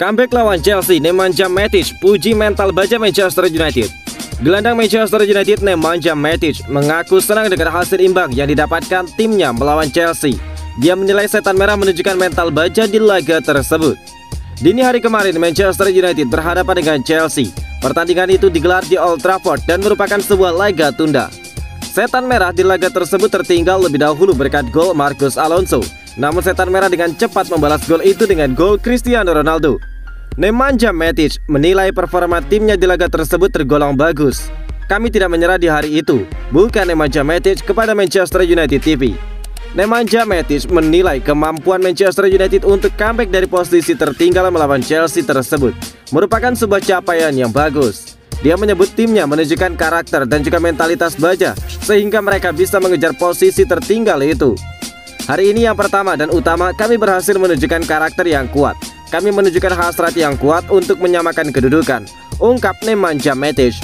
Comeback lawan Chelsea, Nemanja Matic puji mental baja Manchester United. Gelandang Manchester United Nemanja Matic mengaku senang dengan hasil imbang yang didapatkan timnya melawan Chelsea. Dia menilai setan merah menunjukkan mental baja di laga tersebut. Dini hari kemarin Manchester United berhadapan dengan Chelsea. Pertandingan itu digelar di Old Trafford dan merupakan sebuah laga tunda. Setan merah di laga tersebut tertinggal lebih dahulu berkat gol Marcos Alonso. Namun setan merah dengan cepat membalas gol itu dengan gol Cristiano Ronaldo. Nemanja Matic menilai performa timnya di laga tersebut tergolong bagus. Kami tidak menyerah di hari itu, bukan Nemanja Matic kepada Manchester United TV. Nemanja Matic menilai kemampuan Manchester United untuk comeback dari posisi tertinggal melawan Chelsea tersebut merupakan sebuah capaian yang bagus. Dia menyebut timnya menunjukkan karakter dan juga mentalitas baja sehingga mereka bisa mengejar posisi tertinggal itu. Hari ini yang pertama dan utama kami berhasil menunjukkan karakter yang kuat. Kami menunjukkan hasrat yang kuat untuk menyamakan kedudukan, ungkap Nemanja Matic.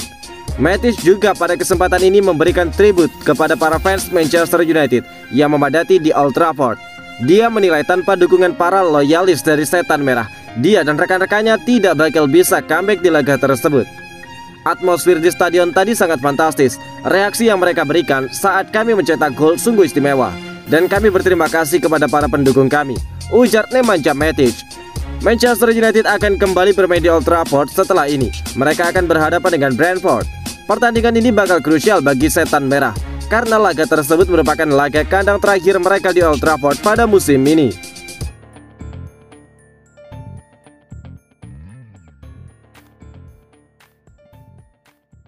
Matic juga pada kesempatan ini memberikan tribut kepada para fans Manchester United yang memadati di Old Trafford. Dia menilai tanpa dukungan para loyalis dari setan merah, dia dan rekan-rekannya tidak bakal bisa comeback di laga tersebut. Atmosfer di stadion tadi sangat fantastis. Reaksi yang mereka berikan saat kami mencetak gol sungguh istimewa. Dan kami berterima kasih kepada para pendukung kami, ujar Nemanja Matic. Manchester United akan kembali bermain di Old Trafford setelah ini. Mereka akan berhadapan dengan Brentford. Pertandingan ini bakal krusial bagi setan merah karena laga tersebut merupakan laga kandang terakhir mereka di Old Trafford pada musim ini.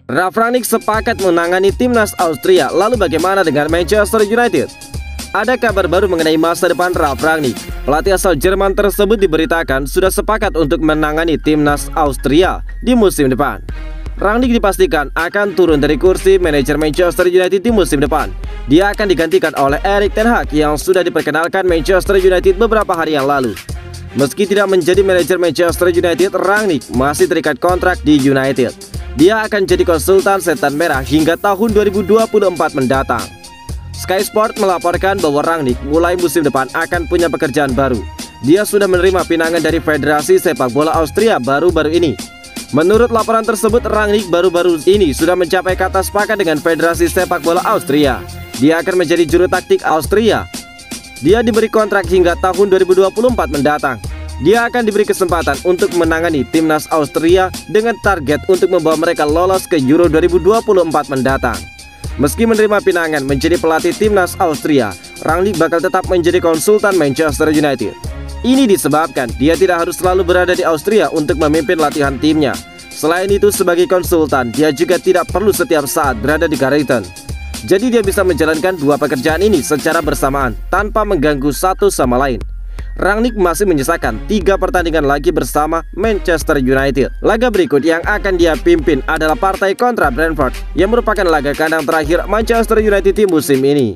Ralf Rangnick sepakat menangani timnas Austria. Lalu bagaimana dengan Manchester United? Ada kabar baru mengenai masa depan Ralf Rangnick. Pelatih asal Jerman tersebut diberitakan sudah sepakat untuk menangani timnas Austria di musim depan. Rangnick dipastikan akan turun dari kursi manajer Manchester United di musim depan. Dia akan digantikan oleh Erik ten Hag yang sudah diperkenalkan Manchester United beberapa hari yang lalu. Meski tidak menjadi manajer Manchester United, Rangnick masih terikat kontrak di United. Dia akan jadi konsultan setan merah hingga tahun 2024 mendatang. Sky Sport melaporkan bahwa Rangnick mulai musim depan akan punya pekerjaan baru. Dia sudah menerima pinangan dari Federasi Sepak Bola Austria baru-baru ini. Menurut laporan tersebut, Rangnick baru-baru ini sudah mencapai kata sepakat dengan Federasi Sepak Bola Austria. Dia akan menjadi juru taktik Austria. Dia diberi kontrak hingga tahun 2024 mendatang. Dia akan diberi kesempatan untuk menangani timnas Austria dengan target untuk membawa mereka lolos ke Euro 2024 mendatang. Meski menerima pinangan menjadi pelatih timnas Austria, Rangnick bakal tetap menjadi konsultan Manchester United. Ini disebabkan dia tidak harus selalu berada di Austria untuk memimpin latihan timnya. Selain itu, sebagai konsultan, dia juga tidak perlu setiap saat berada di Carrington. Jadi dia bisa menjalankan dua pekerjaan ini secara bersamaan tanpa mengganggu satu sama lain. Rangnick masih menyisakan 3 pertandingan lagi bersama Manchester United. Laga berikut yang akan dia pimpin adalah partai kontra Brentford yang merupakan laga kandang terakhir Manchester United di musim ini.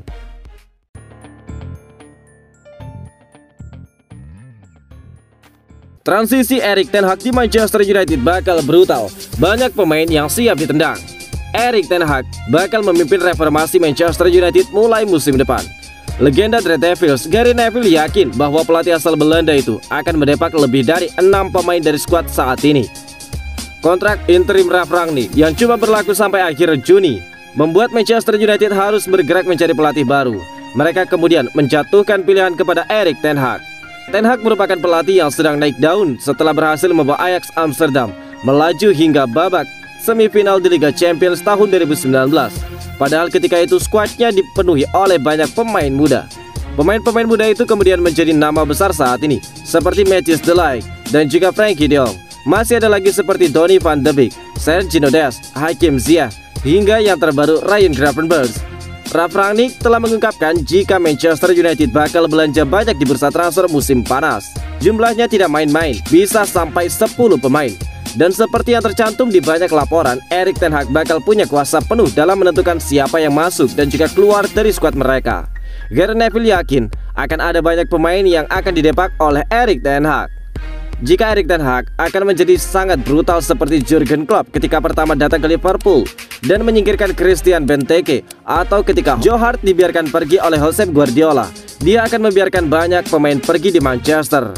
Transisi Erik ten Hag di Manchester United bakal brutal. Banyak pemain yang siap ditendang. Erik ten Hag bakal memimpin reformasi Manchester United mulai musim depan. Legenda Red Devils Gary Neville yakin bahwa pelatih asal Belanda itu akan mendepak lebih dari 6 pemain dari skuad saat ini. Kontrak interim Ralf Rangnick yang cuma berlaku sampai akhir Juni membuat Manchester United harus bergerak mencari pelatih baru. Mereka kemudian menjatuhkan pilihan kepada Erik ten Hag. Ten Hag merupakan pelatih yang sedang naik daun setelah berhasil membawa Ajax Amsterdam melaju hingga babak semifinal di Liga Champions tahun 2019. Padahal ketika itu skuadnya dipenuhi oleh banyak pemain muda. Pemain-pemain muda itu kemudian menjadi nama besar saat ini, seperti Matthijs de Ligt dan juga Frenkie de Jong. Masih ada lagi seperti Donny van de Beek, Sergio Dest, Hakim Ziyech, hingga yang terbaru Ryan Gravenberch. Ralf Rangnick telah mengungkapkan jika Manchester United bakal belanja banyak di bursa transfer musim panas. Jumlahnya tidak main-main, bisa sampai 10 pemain. Dan seperti yang tercantum di banyak laporan, Erik ten Hag bakal punya kuasa penuh dalam menentukan siapa yang masuk dan juga keluar dari skuad mereka. Gary Neville yakin akan ada banyak pemain yang akan didepak oleh Erik ten Hag. Jika Erik ten Hag akan menjadi sangat brutal seperti Jurgen Klopp ketika pertama datang ke Liverpool dan menyingkirkan Christian Benteke, atau ketika Joe Hart dibiarkan pergi oleh Josep Guardiola, dia akan membiarkan banyak pemain pergi di Manchester.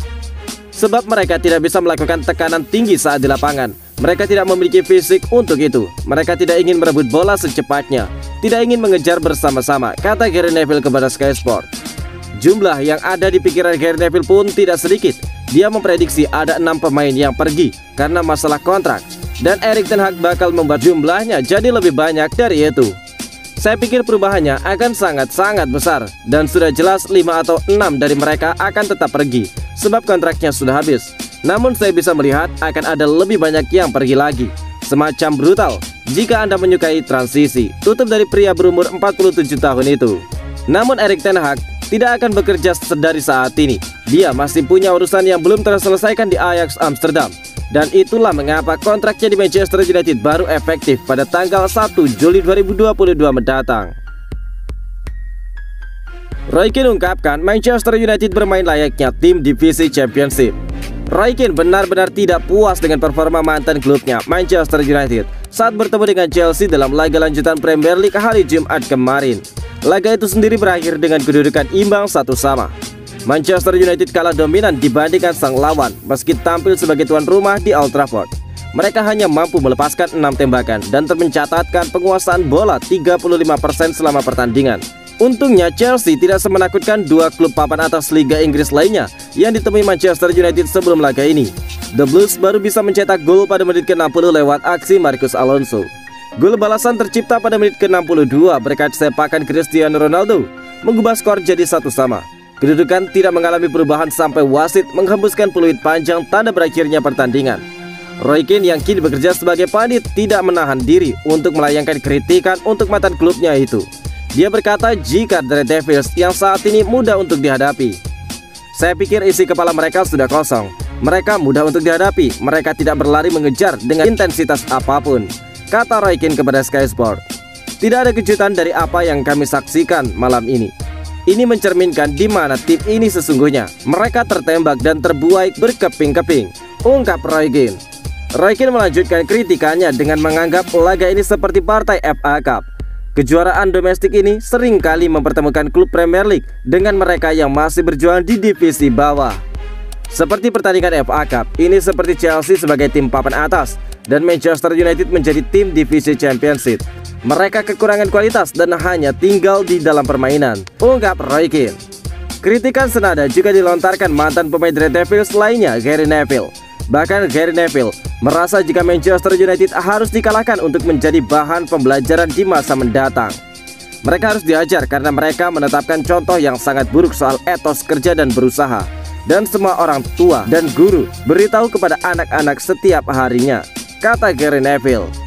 sebab mereka tidak bisa melakukan tekanan tinggi saat di lapangan. Mereka tidak memiliki fisik untuk itu. Mereka tidak ingin merebut bola secepatnya, tidak ingin mengejar bersama-sama, kata Gary Neville kepada Sky Sport. Jumlah yang ada di pikiran Gary Neville pun tidak sedikit. Dia memprediksi ada 6 pemain yang pergi karena masalah kontrak, dan Erik ten Hag bakal membuat jumlahnya jadi lebih banyak dari itu. Saya pikir perubahannya akan sangat-sangat besar, dan sudah jelas 5 atau 6 dari mereka akan tetap pergi sebab kontraknya sudah habis. Namun saya bisa melihat akan ada lebih banyak yang pergi lagi. Semacam brutal jika Anda menyukai transisi, tutup dari pria berumur 47 tahun itu. Namun Erik ten Hag tidak akan bekerja sedari saat ini. Dia masih punya urusan yang belum terselesaikan di Ajax Amsterdam. Dan itulah mengapa kontraknya di Manchester United baru efektif pada tanggal 1 Juli 2022 mendatang. Roy Keane ungkapkan Manchester United bermain layaknya tim divisi Championship. Roy Keane benar-benar tidak puas dengan performa mantan klubnya Manchester United saat bertemu dengan Chelsea dalam laga lanjutan Premier League hari Jumat kemarin. Laga itu sendiri berakhir dengan kedudukan imbang 1-1. Manchester United kalah dominan dibandingkan sang lawan meski tampil sebagai tuan rumah di Old Trafford. Mereka hanya mampu melepaskan 6 tembakan dan mencatatkan penguasaan bola 35% selama pertandingan. Untungnya Chelsea tidak semenakutkan dua klub papan atas Liga Inggris lainnya yang ditemui Manchester United sebelum laga ini. The Blues baru bisa mencetak gol pada menit ke-60 lewat aksi Marcos Alonso. Gol balasan tercipta pada menit ke-62 berkat sepakan Cristiano Ronaldo, mengubah skor jadi 1-1. Kedudukan tidak mengalami perubahan sampai wasit menghembuskan peluit panjang tanda berakhirnya pertandingan. Roy Keane yang kini bekerja sebagai pandit tidak menahan diri untuk melayangkan kritikan untuk mantan klubnya itu. Dia berkata jika The Red Devils yang saat ini mudah untuk dihadapi. Saya pikir isi kepala mereka sudah kosong. Mereka mudah untuk dihadapi. Mereka tidak berlari mengejar dengan intensitas apapun, kata Roy Keane kepada Sky Sport. Tidak ada kejutan dari apa yang kami saksikan malam ini. Ini mencerminkan di mana tim ini sesungguhnya. Mereka tertembak dan terbuai berkeping-keping, ungkap Roy Keane. Roy Keane melanjutkan kritikannya dengan menganggap laga ini seperti partai FA Cup. Kejuaraan domestik ini seringkali mempertemukan klub Premier League dengan mereka yang masih berjuang di divisi bawah. Seperti pertandingan FA Cup, ini seperti Chelsea sebagai tim papan atas dan Manchester United menjadi tim divisi Championship. Mereka kekurangan kualitas dan hanya tinggal di dalam permainan, ungkap Roy Keane. Kritikan senada juga dilontarkan mantan pemain Red Devils lainnya, Gary Neville. Bahkan Gary Neville merasa jika Manchester United harus dikalahkan untuk menjadi bahan pembelajaran di masa mendatang. Mereka harus diajar karena mereka menetapkan contoh yang sangat buruk soal etos kerja dan berusaha. Dan semua orang tua dan guru beritahu kepada anak-anak setiap harinya, kata Gary Neville.